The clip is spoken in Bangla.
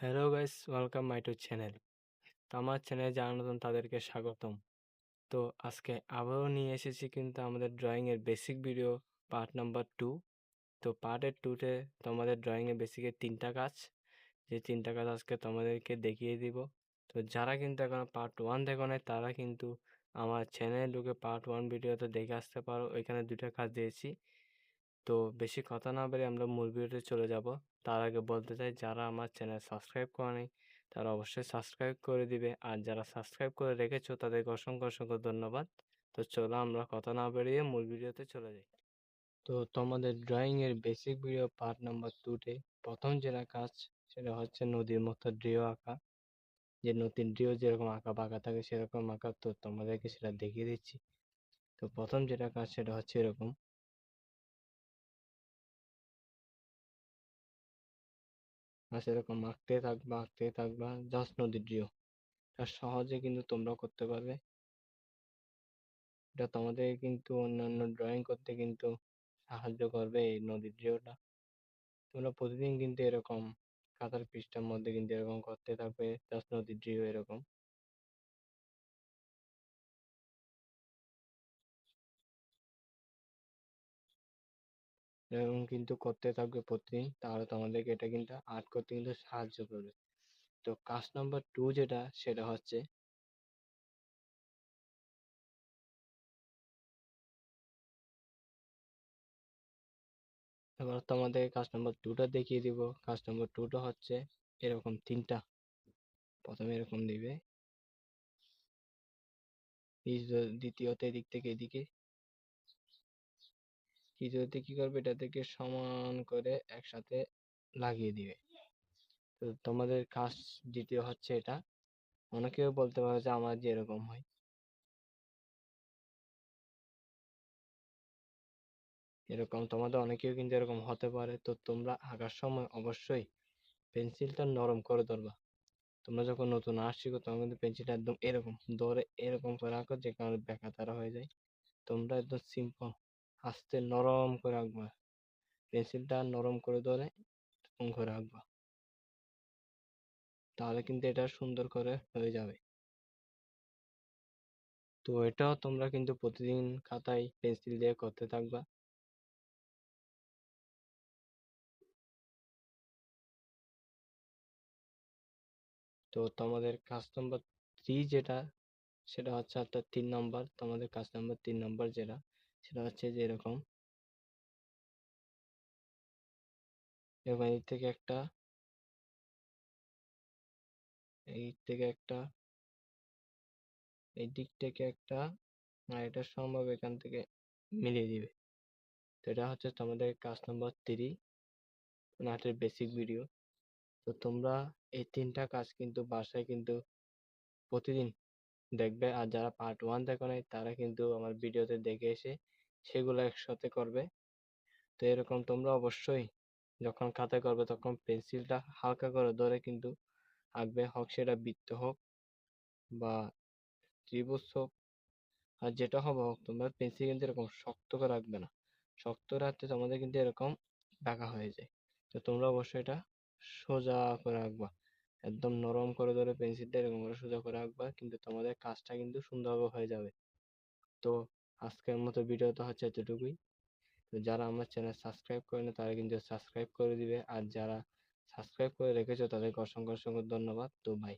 Hello guys, welcome my to channel. তো আমার চ্যানেলে যারা নতুন তাদেরকে স্বাগতম। তো আজকে আবারও নিয়ে এসেছি কিন্তু আমাদের ড্রয়িংয়ের বেসিক ভিডিও পার্ট নাম্বার 2। তো পার্টের 2তে তোমাদের ড্রয়িংয়ের বেসিকের 3টা কাজ, যে 3টা কাজ আজকে তোমাদেরকে দেখিয়ে দিব। তো যারা কিন্তু এখনো পার্ট 1 দেখো নাই তারা কিন্তু আমার চ্যানেলে ঢুকে পার্ট 1 ভিডিওতে দেখে আসতে পারো। ওইখানে 2টা কাজ দিয়েছি। তো বেশি কথা না বলে আমরা মূল ভিডিওতে চলে যাব। তার আগে বলতে চাই, যারা আমার চ্যানেল সাবস্ক্রাইব করেনি তারা অবশ্যই সাবস্ক্রাইব করে দিবে, আর যারা সাবস্ক্রাইব করে রেখেছো তাদেরকে অসংখ্য অসংখ্য ধন্যবাদ। তো চলো আমরা কথা না বেরিয়ে মূল ভিডিওতে চলে যাই। তো তোমাদের ড্রয়িং এর বেসিক ভিডিও পার্ট নাম্বার 2তে প্রথম যেটা কাজ সেটা হচ্ছে নদীর মতো ড্রিও আঁকা। যে নদীর ড্রিও যেরকম আঁকা বাঁকা থাকে সেরকম আঁকা, তো তোমাদেরকে সেটা দেখিয়ে দিচ্ছি। তো প্রথম যেটা কাজ সেটা হচ্ছে এরকম সেরকম আঁকতে থাকবা জাস্ট নদীর ড্রিও। এটা সহজে কিন্তু তোমরা করতে পারবে। এটা তোমাদের কিন্তু অন্যান্য ড্রয়িং করতে কিন্তু সাহায্য করবে এই নদীর ড্রিওটা। তোমরা প্রতিদিন কিন্তু এরকম খাতার পৃষ্ঠার মধ্যে কিন্তু এরকম করতে থাকবে জাস্ট নদীর ড্রিও এরকম। এরকম কিন্তু করতে থাকবে প্রতিদিন, তাহলে তোমাদেরকে এটা কিন্তু আর্ট করতে কিন্তু সাহায্য করবে। তো কাজ নাম্বার 2 যেটা সেটা হচ্ছে, এবার তোমাদের কাজ নাম্বার 2টা দেখিয়ে দিব। কাজ নাম্বার 2টা হচ্ছে এরকম 3টা। প্রথমে এরকম দিবে, দ্বিতীয়তে এদিক থেকে এদিকে, তৃতীয়তে কি করবে, এটা থেকে সমান করে একসাথে লাগিয়ে দিবে। তো তোমাদের কাজ দ্বিতীয় হচ্ছে এটা। অনেকেও বলতে পারো যে আমার যে এরকম হয়, এরকম তোমাদের অনেকেও কিন্তু এরকম হতে পারে। তো তোমরা আঁকার সময় অবশ্যই পেন্সিলটা নরম করে ধরবা। তোমরা যখন নতুন আর্ট শিখো তখন কিন্তু পেন্সিলটা একদম এরকম ধরে এরকম করে আঁকো, যে কারণে ব্যাকা তারা হয়ে যায়। তোমরা একদম সিম্পল আস্তে নরম করে আঁকবা, পেন্সিলটা নরম করে ধরে এরকম করে আঁকবা, তাহলে কিন্তু এটা সুন্দর করে হয়ে যাবে। তো এটাও তোমরা কিন্তু প্রতিদিন খাতায় পেন্সিল দিয়ে করতে থাকবা। তো তোমাদের কাজ নাম্বার 3 যেটা সেটা হচ্ছে অর্থাৎ 3 নম্বর, তোমাদের কাজ নাম্বার 3 নম্বর যেটা সেটা হচ্ছে যে এরকম এরকম এই থেকে একটা এই দিক থেকে একটা, আর এটা সম্ভব এখান থেকে মিলিয়ে দিবে। তো এটা হচ্ছে তোমাদের কাজ নাম্বার 3, নাটের বেসিক ভিডিও। তো তোমরা এই 3টা কাজ কিন্তু বাসায় কিন্তু প্রতিদিন দেখবে, আর যারা পার্ট 1 দেখো নাই তারা কিন্তু আমার ভিডিওতে দেখে এসে সেগুলো একসাথে করবে। তো এরকম তোমরা অবশ্যই যখন খাতায় করবে তখন পেন্সিলটা হালকা করে ধরে কিন্তু আঁকবে, হোক সেটা বৃত্ত হোক বা ত্রিভুজ হোক, আর যেটা হবে হোক, তোমরা পেন্সিল কিন্তু এরকম শক্ত করে রাখবে না। শক্ত রাখতে তোমাদের কিন্তু এরকম বাঁকা হয়ে যায়। তো তোমরা অবশ্যই এটা সোজা করে রাখবা, একদম নরম করে ধরে পেন্সিলটা এরকম করে সোজা করে রাখবা, কিন্তু তোমাদের কাজটা কিন্তু সুন্দরভাবে হয়ে যাবে। তো আজকের মতো ভিডিওটা হচ্ছে এতটুকুই। তো যারা আমার চ্যানেল সাবস্ক্রাইব করেনি তারা কিন্তু সাবস্ক্রাইব করে দিবে, আর যারা সাবস্ক্রাইব করে রেখেছো তাদেরকে অসংখ্য অসংখ্য ধন্যবাদ। তো বাই।